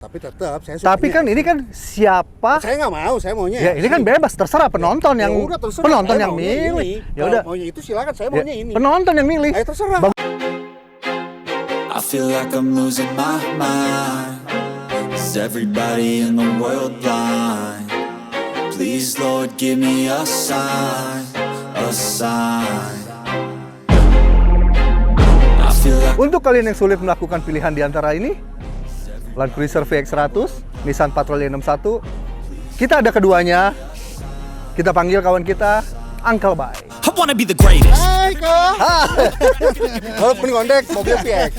Tapi tetap saya suka. Tapi kan ini kan siapa? Saya nggak mau, saya maunya. Ya ini kan bebas, terserah penonton yang udah, terserah. penonton Saya yang maunya milih. ini. Ya udah. Maunya itu silakan, saya maunya ini. Penonton yang milih. Ayo terserah. I feel like I'm losing my mind. Is everybody in the world blind? Please, Lord, give me a sign, a sign. I feel like Untuk kalian yang sulit melakukan pilihan di antara ini, Land Cruiser VX100, Nissan Patrol Y61, kita ada keduanya. Kita panggil kawan kita, Uncle Bay. I wanna be the greatest. Hai kok. Walaupun ngondek, mobil VX.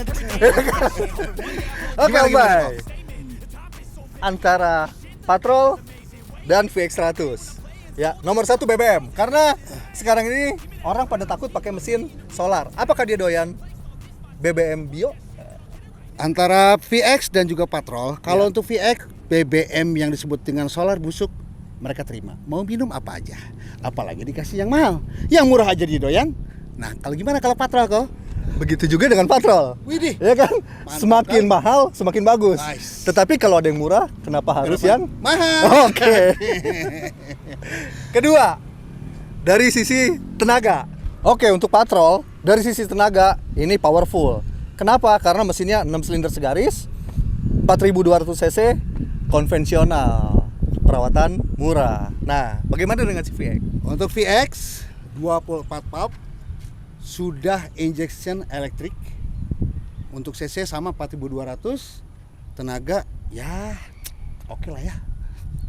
Oke, Gimana, Bay. Antara Patrol dan VX100. Ya, nomor 1 BBM. Karena sekarang ini orang pada takut pakai mesin solar. Apakah dia doyan BBM bio? Antara VX dan juga Patrol. Kalau untuk VX, BBM yang disebut dengan solar busuk, mereka terima. Mau minum apa aja. Apalagi dikasih yang mahal. Yang murah aja didoyan. Nah, kalau gimana kalau Patrol kok? Begitu juga dengan Patrol. Widih. Ya kan? Mantap, Semakin kan? mahal, semakin bagus. Nice. Tetapi kalau ada yang murah, kenapa harus yang mahal? Oke. Kedua, dari sisi tenaga. Oke, untuk Patrol, dari sisi tenaga, ini powerful. Kenapa? Karena mesinnya 6 silinder segaris, 4200 cc, konvensional, perawatan murah. Nah, bagaimana dengan si VX? Untuk VX 24 valve sudah injection elektrik. Untuk cc sama 4200, tenaga ya oke lah ya.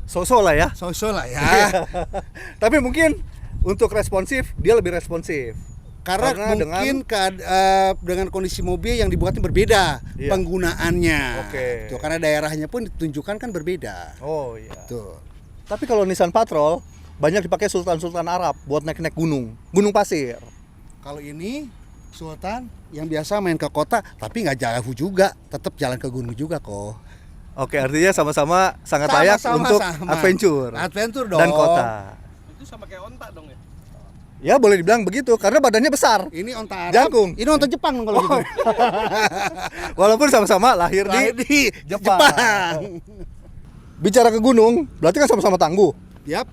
So-so lah ya. So-so lah ya. Tapi mungkin untuk responsif, dia lebih responsif. Karena mungkin dengan kondisi mobil yang dibuatnya berbeda, Iya. penggunaannya. Oke. Tuh, karena daerahnya pun ditunjukkan kan berbeda. Oh iya. Tuh. Tapi kalau Nissan Patrol banyak dipakai sultan-sultan Arab buat naik-naik gunung pasir. Kalau ini Sultan yang biasa main ke kota tapi nggak jauh juga, tetap jalan ke gunung juga kok. Oke, artinya sama-sama sangat layak untuk adventure Adventure dong. dan kota. Itu sama kayak onta dong ya? Ya boleh dibilang begitu karena badannya besar. Ini onta Arab, Jangkung. ini onta Jepang dong kalau gitu. Walaupun sama-sama lahir Lahir di di Jepang. Bicara ke gunung, berarti kan sama-sama tangguh. Yap.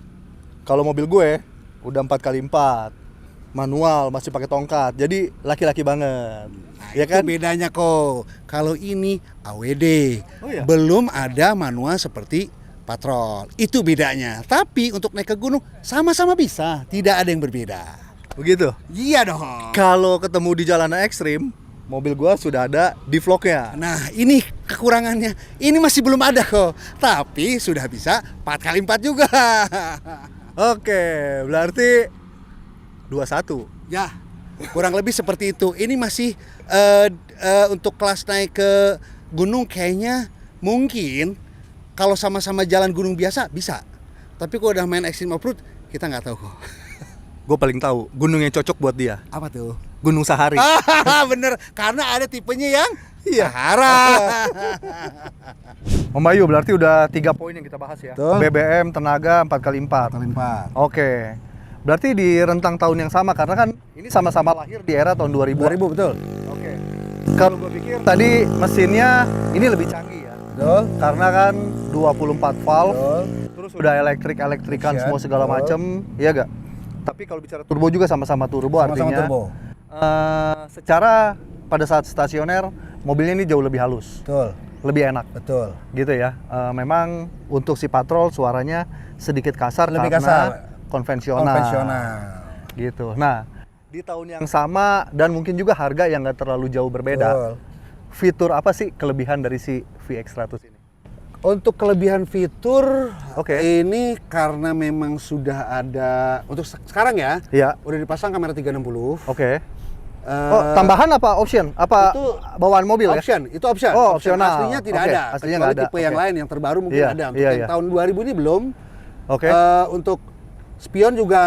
Kalau mobil gue udah 4x4, manual, masih pakai tongkat. Jadi laki-laki banget. Nah, Ya itu kan? bedanya kok. Kalau ini AWD. Oh iya? Belum ada manual seperti Patrol. Itu bedanya. Tapi untuk naik ke gunung sama-sama bisa, tidak ada yang berbeda. Begitu. Iya dong. Kalau ketemu di jalanan ekstrim, mobil gua sudah ada D-Vlog-nya. Nah, ini kekurangannya. Ini masih belum ada kok. Tapi sudah bisa 4x4 juga. Oke, berarti 21. Ya, kurang lebih seperti itu. Ini masih untuk kelas naik ke gunung kayaknya mungkin kalau sama-sama jalan gunung biasa bisa. Tapi kalau udah main extreme off-road kita nggak tahu kok. Gue paling tahu gunung yang cocok buat dia. Apa tuh? Gunung Sahari. Bener, karena ada tipenya yang Iya. Sahara. Om Bayu, berarti udah 3 poin yang kita bahas ya. Betul. BBM, tenaga, 4x4. 4x4. Oke. Berarti di rentang tahun yang sama karena kan ini sama-sama lahir di era tahun 2000. 2000 betul. Oke. Kalau gue pikir tadi mesinnya ini lebih canggih ya. Betul. Karena kan 24 valve, Betul. terus udah elektrikan Iya, semua segala betul. macem, iya gak? Tapi kalau bicara turbo juga sama-sama turbo, Sama-sama artinya turbo. Secara pada saat stasioner mobilnya ini jauh lebih halus, Betul. lebih enak, Betul. gitu ya. Memang untuk si Patrol suaranya sedikit kasar Lebih karena kasar. konvensional, gitu. Nah, di tahun yang sama dan mungkin juga harga yang nggak terlalu jauh berbeda. Betul. Fitur apa sih kelebihan dari si VX100 ini? Untuk kelebihan fitur, Oke. ini karena memang sudah ada untuk sekarang ya, Iya. udah dipasang kamera 360. Oke. Oh, tambahan apa option? Apa itu bawaan mobil ya? option, itu option. Oh, Option opsional. aslinya tidak Oke, ada. aslinya Kecuali nggak ada. tipe yang Oke. lain yang terbaru mungkin Iya, ada. Untuk iya, yang iya. tahun 2000 ini belum. Oke. Untuk spion juga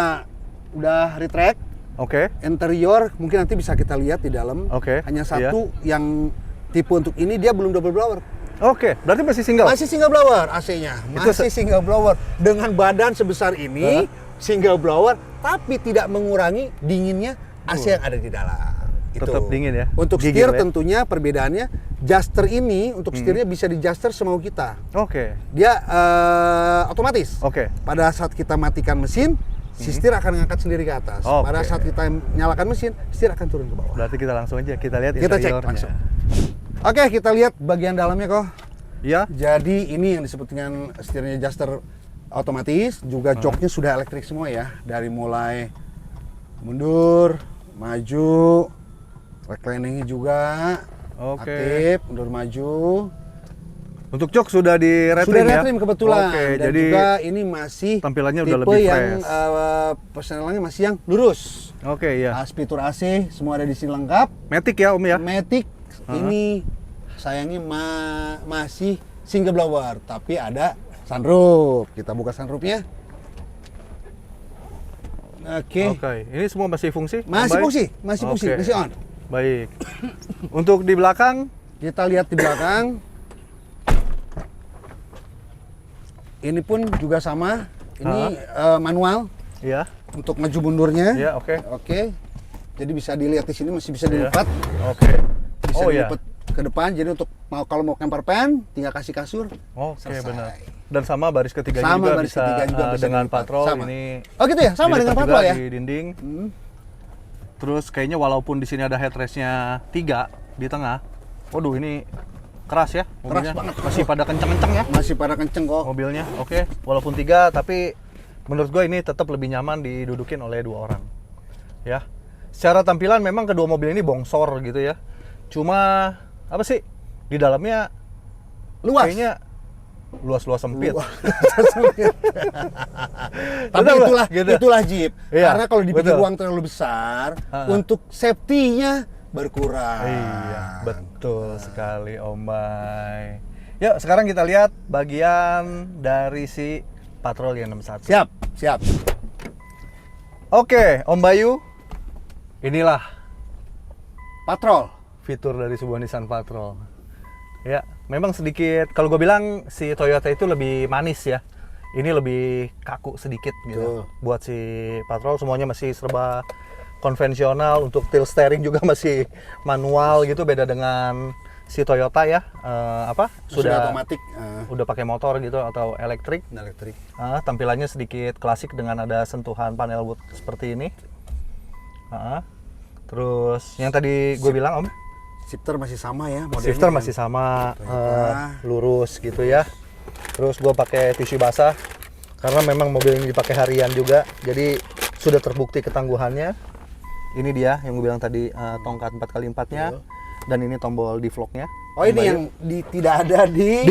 udah retract. Oke. Interior mungkin nanti bisa kita lihat di dalam. Oke, Hanya satu yang tipe untuk ini dia belum double blower. Oke, berarti masih single. Masih single blower AC-nya. Itu Masih single blower dengan badan sebesar ini, single blower tapi tidak mengurangi dinginnya AC yang ada di dalam. Tetap dingin ya. Untuk Gigil setir ya? tentunya perbedaannya Jaster ini untuk setirnya bisa di jaster semau kita. Oke. Dia otomatis. Oke. Pada saat kita matikan mesin, si setir akan ngangkat sendiri ke atas. Oke. Pada saat kita nyalakan mesin, setir akan turun ke bawah. Berarti kita langsung aja kita lihat Kita cek interiornya. langsung. Oke, kita lihat bagian dalamnya kok. Iya. Jadi ini yang disebut dengan setirnya Jaster otomatis, juga joknya sudah elektrik semua ya. Dari mulai mundur, maju, recliningnya juga Oke. aktif, mundur maju. Untuk jok sudah di retrim Sudah ya? retrim kebetulan. Oke, Dan jadi juga ini masih tampilannya udah tipe lebih yang fresh. persenelannya masih yang lurus. oke ya. Fitur AC semua ada di sini lengkap. Matic ya Om ya? Matic ini sayangnya masih single blower, tapi ada sunroof. Kita buka sunroofnya. Oke. Oke, ini semua masih fungsi? Masih Om fungsi, Bay? masih fungsi, Oke. masih on. Baik. Untuk di belakang, Kita lihat di belakang. Ini pun juga sama. Ini manual ya. untuk maju mundurnya. Ya, oke. Oke. Jadi bisa dilihat di sini masih bisa Iya. dilipat. Oke. Bisa Oh ya. dilipat ke depan. Jadi untuk kalau mau camper van tinggal kasih kasur. Oke, Selesai. benar. Dan sama baris ketiganya Sama juga baris bisa, ketiga juga bisa dengan dilipat. patrol Sama. ini. Oh gitu ya, sama dengan dilipat patrol juga ya. di dinding. Hmm. Terus kayaknya walaupun di sini ada headrestnya 3 di tengah. Waduh, ini keras ya mobilnya. banget. Masih pada kenceng-kenceng ya Masih pada kenceng kok. mobilnya. Oke, walaupun 3 tapi menurut gue ini tetap lebih nyaman didudukin oleh 2 orang. Ya. Secara tampilan memang kedua mobil ini bongsor gitu ya. Cuma apa sih? Di dalamnya Luas. kayaknya luas-luas sempit. Tapi Betul, itulah gitu. itulah Jeep. Iya, Karena kalau dibikin betul. ruang terlalu besar, Ha-ha. untuk safety-nya berkurang. Iya, betul sekali Om Bay. Yuk, sekarang kita lihat bagian dari si Patrol yang 61. Siap, siap. Oke, Om Bayu. Inilah Patrol. fitur dari sebuah Nissan Patrol. Ya, memang sedikit kalau gue bilang si Toyota itu lebih manis ya. Ini lebih kaku sedikit gitu. Betul. Buat si Patrol semuanya masih serba konvensional, untuk tilt steering juga masih manual gitu, beda dengan si Toyota ya. Sudah otomatik. udah pakai motor gitu atau elektrik. Elektrik. Tampilannya sedikit klasik dengan ada sentuhan panel wood seperti ini. Terus yang tadi gue bilang Om, Shifter masih sama ya modelnya. shifter masih sama, Toyota. lurus gitu ya. Terus gue pakai tisu basah karena memang mobil ini dipakai harian juga, jadi sudah terbukti ketangguhannya. Ini dia yang gue bilang tadi, tongkat 4x4-nya, dan ini tombol deflognya. Oh ini yang tidak ada di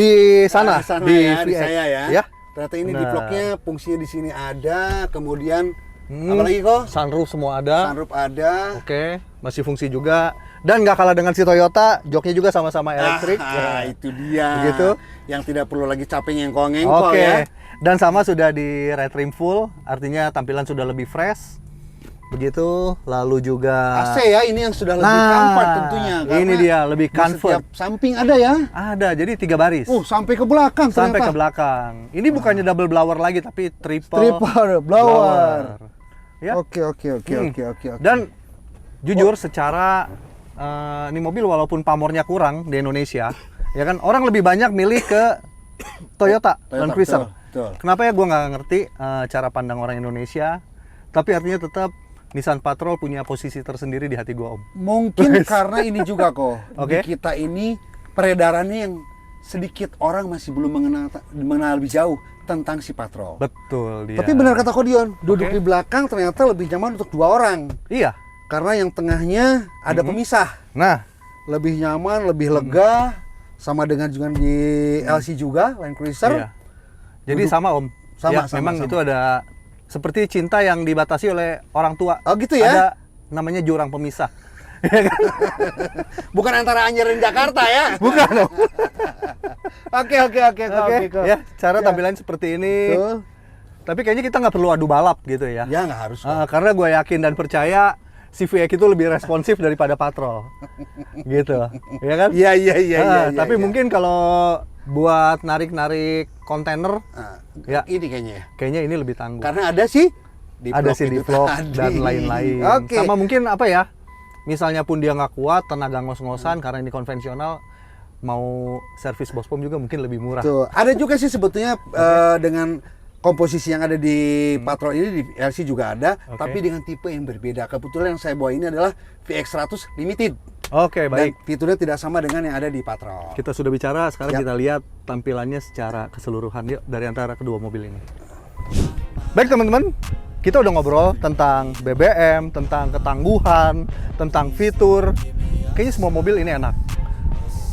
sana, di VX. saya ya. Ya. Ternyata ini Nah. di vlognya fungsinya di sini ada, kemudian apalagi kok? Sunroof semua ada. Sunroof ada. Oke, masih fungsi juga. Dan nggak kalah dengan si Toyota, joknya juga sama-sama elektrik. Ya. Itu dia. Begitu. Yang tidak perlu lagi capek ngengkol-ngengkol Oke, ya. dan sama sudah di retrim full, artinya tampilan sudah lebih fresh. Begitu, lalu juga AC ya, ini yang sudah lebih comfort tentunya. ini karena dia, lebih di comfort. setiap samping ada ya. Ada, jadi 3 baris. Sampai ke belakang Sampai ternyata. ke belakang. Ini bukannya double blower lagi, tapi triple blower. Ya. Oke. Dan jujur secara ini mobil walaupun pamornya kurang di Indonesia, ya kan orang lebih banyak milih ke Toyota Land Cruiser. betul. Kenapa ya gue nggak ngerti cara pandang orang Indonesia, tapi artinya tetap Nissan Patrol punya posisi tersendiri di hati gue Om. Mungkin karena ini juga kok. Oke. Di kita ini peredarannya yang sedikit orang masih belum mengenal lebih jauh tentang si Patrol. Betul dia. Tapi benar kata Kodion, duduk Oke. di belakang ternyata lebih nyaman untuk 2 orang. Iya. Karena yang tengahnya ada pemisah. Nah, Lebih nyaman, lebih lega. Sama dengan juga di LC juga, Land Cruiser. iya. Jadi sama Om. Sama, Ya, sama, memang sama. itu ada seperti cinta yang dibatasi oleh orang tua. Oh gitu ya? Ada namanya jurang pemisah. Bukan antara Anyer dan Jakarta ya? Bukan Om. Oke. Oke, ya, cara tampilan seperti ini. Betul. Tapi kayaknya kita nggak perlu adu balap gitu ya. Ya nggak harus. Karena gue yakin dan percaya si VX itu lebih responsif daripada Patrol. Gitu. Ya kan? Iya. Tapi mungkin kalau buat narik-narik kontainer, ya Ini kayaknya ya. kayaknya ini lebih tangguh. Karena ada sih Ada sih di vlog dan lain-lain. Oke. Sama mungkin apa ya? misalnya pun dia nggak kuat, tenaga ngos-ngosan karena ini konvensional, mau servis bos pom juga mungkin lebih murah. Tuh, ada juga sih sebetulnya dengan komposisi yang ada di Patrol ini di LC juga ada, tapi dengan tipe yang berbeda. Kebetulan yang saya bawa ini adalah VX100 Limited. Oke, baik. Dan fiturnya tidak sama dengan yang ada di Patrol. Kita sudah bicara, sekarang Yap. kita lihat tampilannya secara keseluruhan yuk dari antara kedua mobil ini. Baik teman-teman, kita udah ngobrol tentang BBM, tentang ketangguhan, tentang fitur. Kayaknya semua mobil ini enak.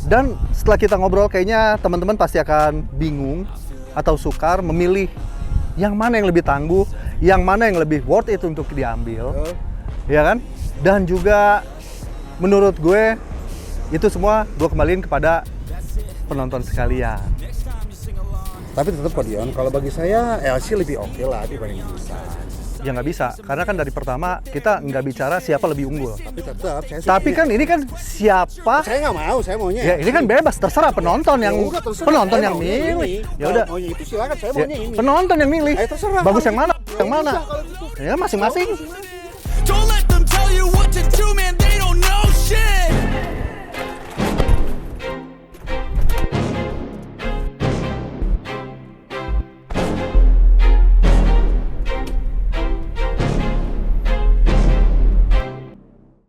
Dan setelah kita ngobrol, kayaknya teman-teman pasti akan bingung atau sukar memilih yang mana yang lebih tangguh, yang mana yang lebih worth it untuk diambil. Ya kan? Dan juga menurut gue itu semua gue kembaliin kepada penonton sekalian. Tapi tetap kok Dion, kalau bagi saya LC lebih oke lah dibanding Nissan. Ya nggak bisa, karena kan dari pertama kita nggak bicara siapa lebih unggul. Tapi tetap saya Tapi kan ini kan siapa? saya nggak mau, saya maunya Ya ini kan bebas, terserah penonton yang udah, terserah. penonton Saya yang maunya milih. ini. Ya Kalau udah, maunya itu silakan, saya ya, maunya ini. penonton yang milih. Terserah. Bagus Kalau yang mana? gitu. Yang mana? Udah, kalau gitu. Ya masing-masing. Don't let them tell you what to do, man.